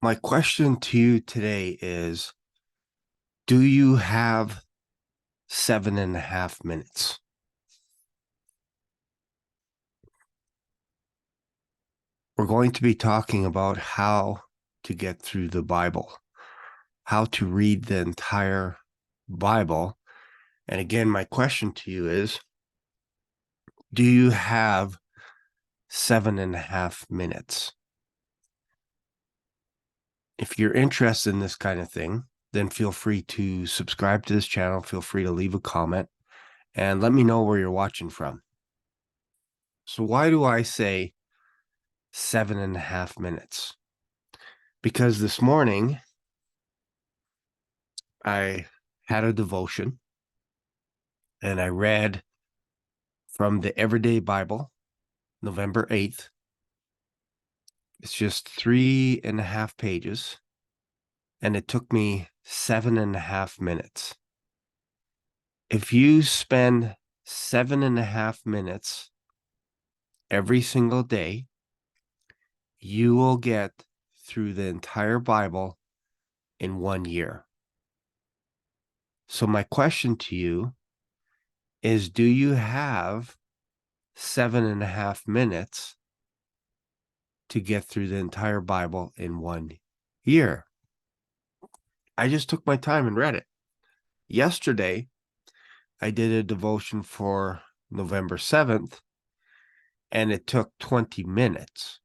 My question to you today is, do you have 7.5 minutes? We're going to be talking about how to get through the Bible, how to read the entire Bible. And again, my question to you is, do you have 7.5 minutes? If you're interested in this kind of thing, then feel free to subscribe to this channel. Feel free to leave a comment and let me know where you're watching from. So why do I say 7.5 minutes? Because this morning I had a devotion and I read from the Everyday Bible, November 8th. It's just 3.5 pages, and it took me 7.5 minutes. If you spend 7.5 minutes every single day, you will get through the entire Bible in 1 year. So my question to you is, do you have 7.5 minutes to get through the entire Bible in 1 year? I just took my time and read it. Yesterday, I did a devotion for November 7th, and it took 20 minutes.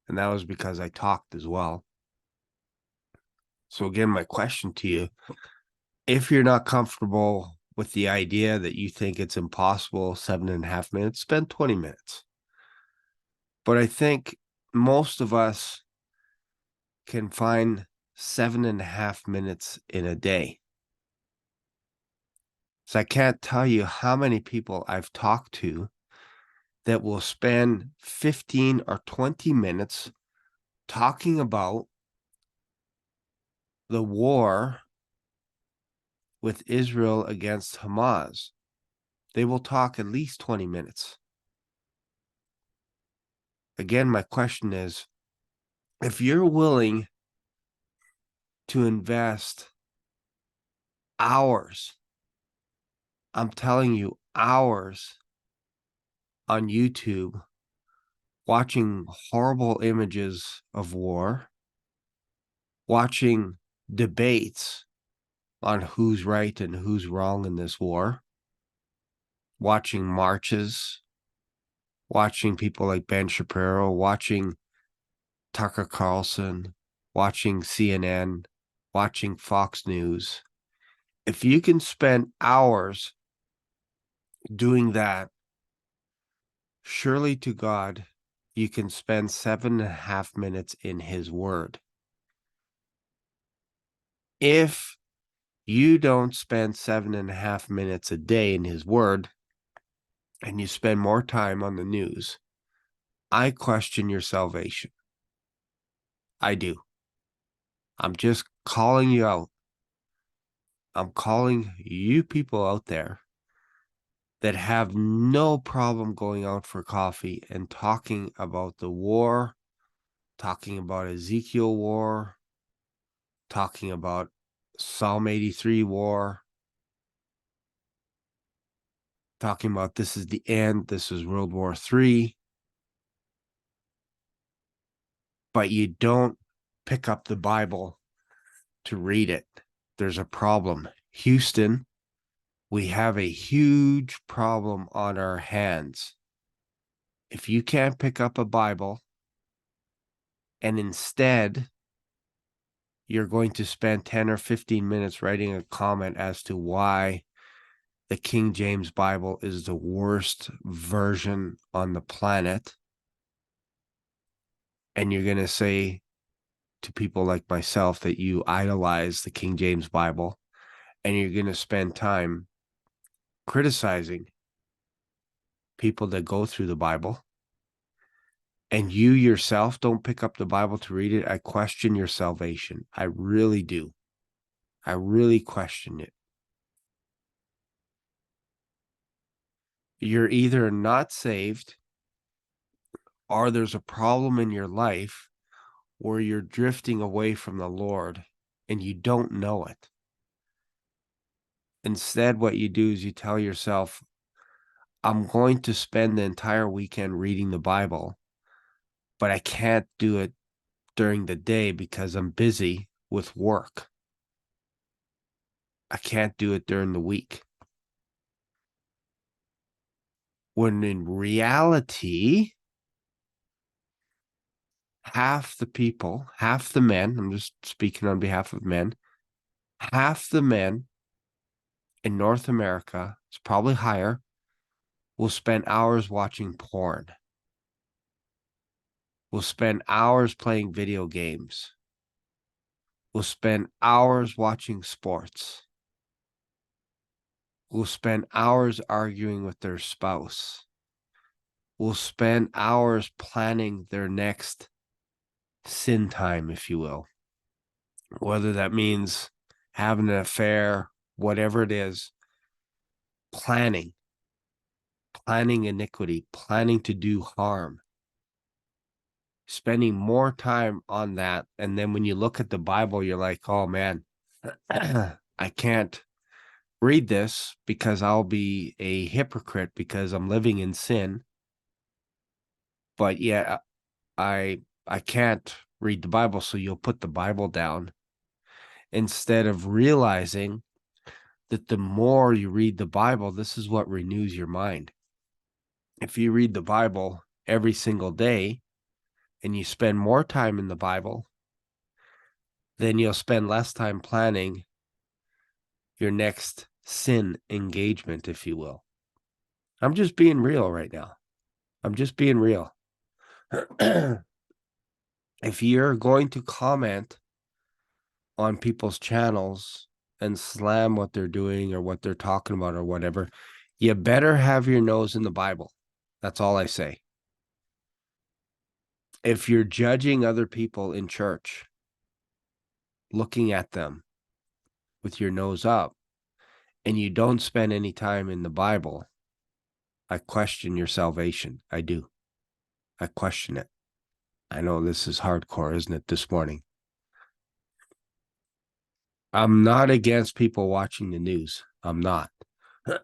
And that was because I talked as well. So again, my question to you, if you're not comfortable with the idea that you think it's impossible, 7.5 minutes, spend 20 minutes. But I think most of us can find 7.5 minutes in a day. So I can't tell you how many people I've talked to that will spend 15 or 20 minutes talking about the war with Israel against Hamas. They will talk at least 20 minutes. Again, my question is, if you're willing to invest hours, I'm telling you, hours on YouTube, watching horrible images of war, watching debates on who's right and who's wrong in this war, watching marches, watching people like Ben Shapiro, watching Tucker Carlson, watching CNN, watching Fox News. If you can spend hours doing that, surely to God, you can spend 7.5 minutes in His Word. If you don't spend 7.5 minutes a day in His Word and you spend more time on the news, I question your salvation. I do. I'm just calling you out. I'm calling you people out there that have no problem going out for coffee and talking about the war, talking about Ezekiel war, talking about Psalm 83 war, talking about this is the end, this is World War III, but you don't pick up the Bible to read it. There's a problem. Houston, we have a huge problem on our hands. If you can't pick up a Bible and instead you're going to spend 10 or 15 minutes writing a comment as to why the King James Bible is the worst version on the planet, and you're going to say to people like myself that you idolize the King James Bible, and you're going to spend time criticizing people that go through the Bible, and you yourself don't pick up the Bible to read it, I question your salvation. I really do. I really question it. You're either not saved or there's a problem in your life where you're drifting away from the Lord and you don't know it. Instead, what you do is you tell yourself, I'm going to spend the entire weekend reading the Bible, but I can't do it during the day because I'm busy with work. I can't do it during the week. When in reality, half the people, half the men, I'm just speaking on behalf of men, half the men in North America, it's probably higher, will spend hours watching porn, will spend hours playing video games, will spend hours watching sports, will spend hours arguing with their spouse, will spend hours planning their next sin time, if you will, whether that means having an affair, whatever it is, planning iniquity, planning to do harm, spending more time on that. And then when you look at the Bible, you're like, oh man, I can't read this because I'll be a hypocrite because I'm living in sin. But yeah, I can't read the Bible, so you'll put the Bible down instead of realizing that the more you read the Bible, this is what renews your mind. If you read the Bible every single day and you spend more time in the Bible, then you'll spend less time planning your next sin engagement, if you will. I'm just being real right now. I'm just being real. If you're going to comment on people's channels and slam what they're doing or what they're talking about or whatever, you better have your nose in the Bible. That's all I say. If you're judging other people in church, looking at them with your nose up, and you don't spend any time in the Bible, I question your salvation. I do. I question it. I know this is hardcore, isn't it, this morning? I'm not against people watching the news. I'm not.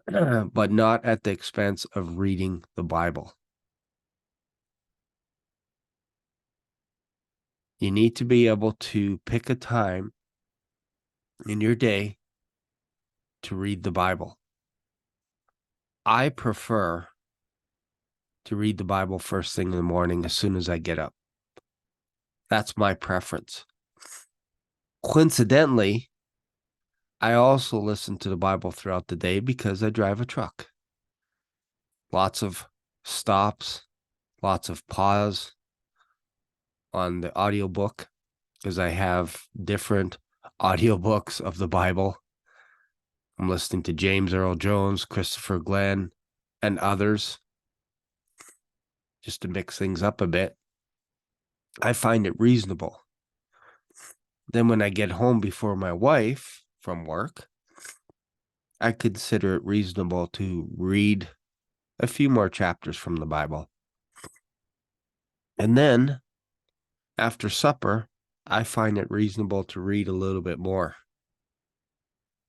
But not at the expense of reading the Bible. You need to be able to pick a time in your day to read the Bible. I prefer to read the Bible first thing in the morning as soon as I get up. That's my preference. Coincidentally, I also listen to the Bible throughout the day because I drive a truck. Lots of stops, lots of pause on the audiobook because I have different audiobooks of the Bible. I'm listening to James Earl Jones, Christopher Glenn, and others just to mix things up a bit. I find it reasonable. Then when I get home before my wife from work, I consider it reasonable to read a few more chapters from the Bible. And then after supper, I find it reasonable to read a little bit more.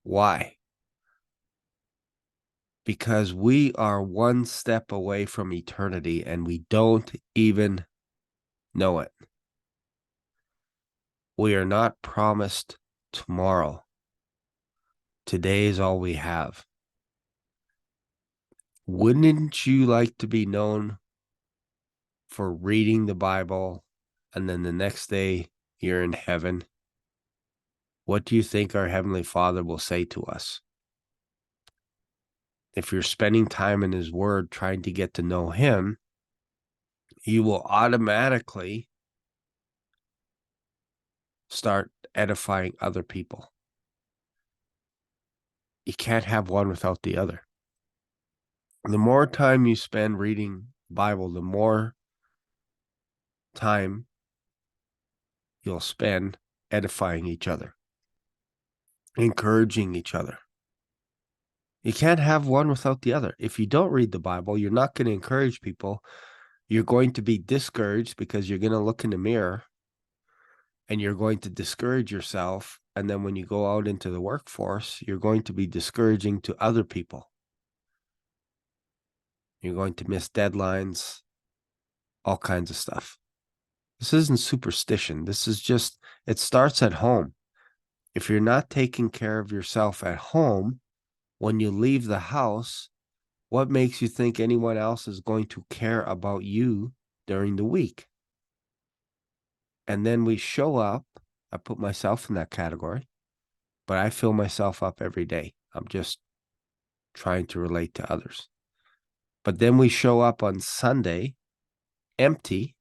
Why? Because we are one step away from eternity and we don't even know it. We are not promised tomorrow. Today is all we have. Wouldn't you like to be known for reading the Bible and then the next day you're in heaven? What do you think our Heavenly Father will say to us? If you're spending time in His Word trying to get to know Him, you will automatically start edifying other people. You can't have one without the other. The more time you spend reading the Bible, the more time you'll spend edifying each other, encouraging each other. You can't have one without the other. If you don't read the Bible, you're not going to encourage people. You're going to be discouraged because you're going to look in the mirror and you're going to discourage yourself. And then when you go out into the workforce, you're going to be discouraging to other people. You're going to miss deadlines, all kinds of stuff. This isn't superstition. This is just, it starts at home. If you're not taking care of yourself at home, when you leave the house, what makes you think anyone else is going to care about you during the week? And then we show up. I put myself in that category, but I fill myself up every day. I'm just trying to relate to others. But then we show up on Sunday empty,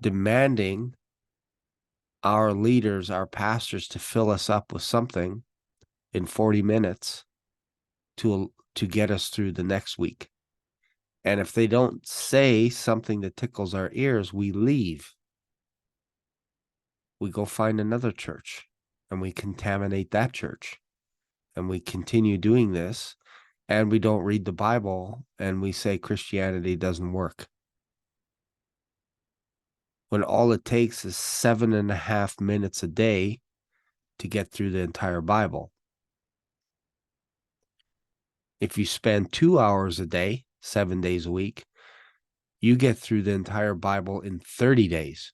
demanding our leaders, our pastors, to fill us up with something in 40 minutes to get us through the next week. And if they don't say something that tickles our ears, we leave. We go find another church and we contaminate that church. And we continue doing this, and we don't read the Bible, and we say Christianity doesn't work. When all it takes is 7.5 minutes a day to get through the entire Bible. If you spend 2 hours a day, 7 days a week, you get through the entire Bible in 30 days.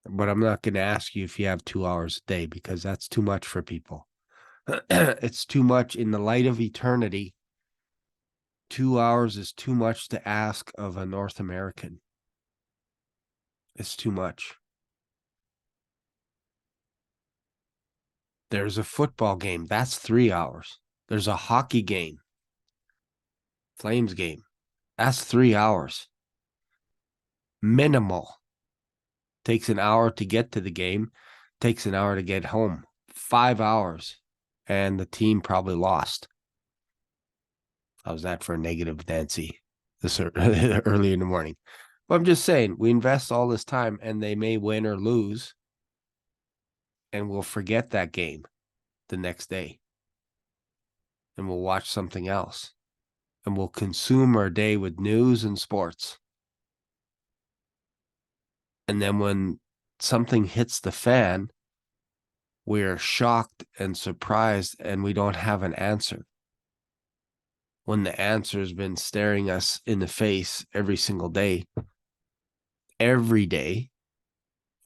But I'm not going to ask you if you have 2 hours a day, because that's too much for people. It's too much in the light of eternity. 2 hours is too much to ask of a North American. It's too much. There's a football game. That's 3 hours. There's a hockey game. Flames game. That's 3 hours. Minimal. Takes an hour to get to the game. Takes an hour to get home. 5 hours. And the team probably lost. How's that for a negative, Nancy? This early in the morning. But I'm just saying, we invest all this time and they may win or lose. And we'll forget that game the next day. And we'll watch something else. And we'll consume our day with news and sports. And then when something hits the fan, we're shocked and surprised and we don't have an answer. When the answer has been staring us in the face every single day, every day,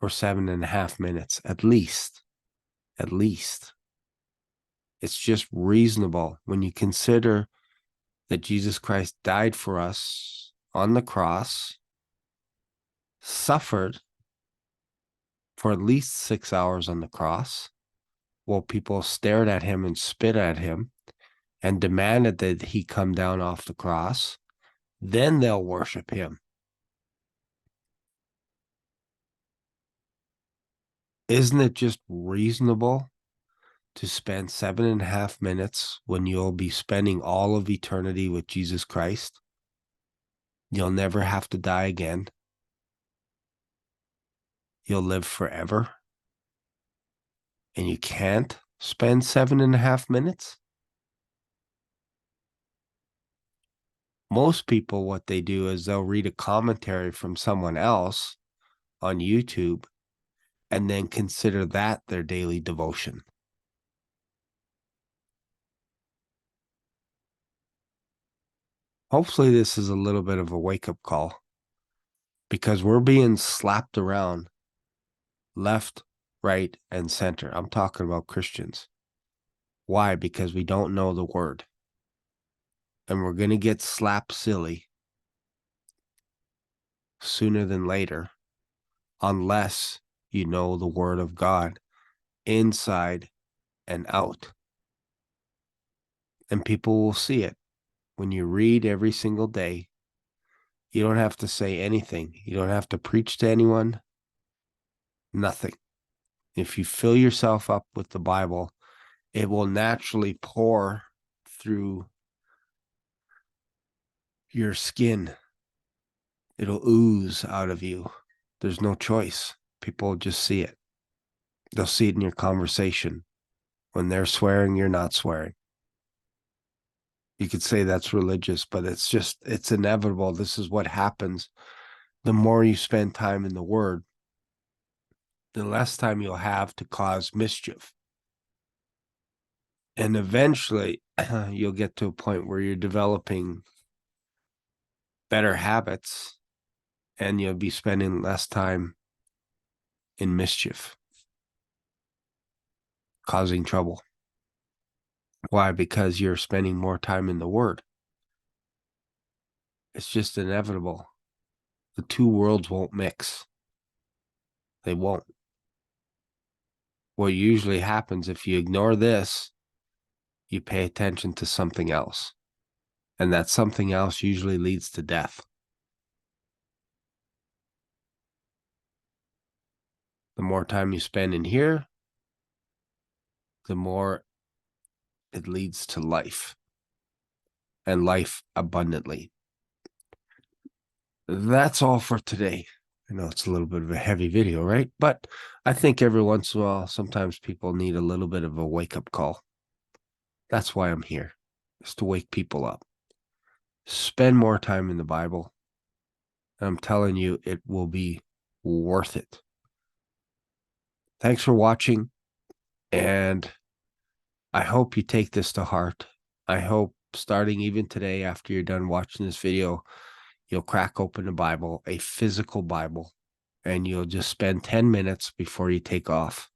for 7.5 minutes, at least. At least. It's just reasonable when you consider that Jesus Christ died for us on the cross, suffered for at least 6 hours on the cross, while people stared at him and spit at him and demanded that he come down off the cross. Then they'll worship him. Isn't it just reasonable to spend 7.5 minutes when you'll be spending all of eternity with Jesus Christ? You'll never have to die again. You'll live forever. And you can't spend 7.5 minutes? Most people, what they do is they'll read a commentary from someone else on YouTube and then consider that their daily devotion. Hopefully this is a little bit of a wake-up call, because we're being slapped around left, right, and center. I'm talking about Christians. Why? Because we don't know the word. And we're going to get slapped silly sooner than later, unless you know the word of God inside and out. And people will see it. When you read every single day, you don't have to say anything. You don't have to preach to anyone. Nothing. If you fill yourself up with the Bible, it will naturally pour through your skin. It'll ooze out of you. There's no choice. People just see it. They'll see it in your conversation. When they're swearing, you're not swearing. You could say that's religious, but it's inevitable. This is what happens the more you spend time in the Word, the less time you'll have to cause mischief. And eventually, you'll get to a point where you're developing better habits and you'll be spending less time in mischief, causing trouble. Why? Because you're spending more time in the Word. It's just inevitable. The two worlds won't mix. They won't. What usually happens if you ignore this, you pay attention to something else. And that something else usually leads to death. The more time you spend in here, the more it leads to life, and life abundantly. That's all for today. I know it's a little bit of a heavy video, right? But I think every once in a while, sometimes people need a little bit of a wake-up call. That's why I'm here, is to wake people up. Spend more time in the Bible. I'm telling you, it will be worth it. Thanks for watching, and I hope you take this to heart. I hope starting even today, after you're done watching this video, you'll crack open a Bible, a physical Bible, and you'll just spend 10 minutes before you take off.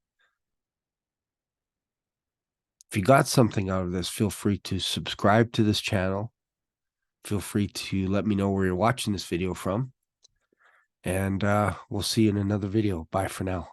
If you got something out of this, feel free to subscribe to this channel. Feel free to let me know where you're watching this video from. And we'll see you in another video. Bye for now.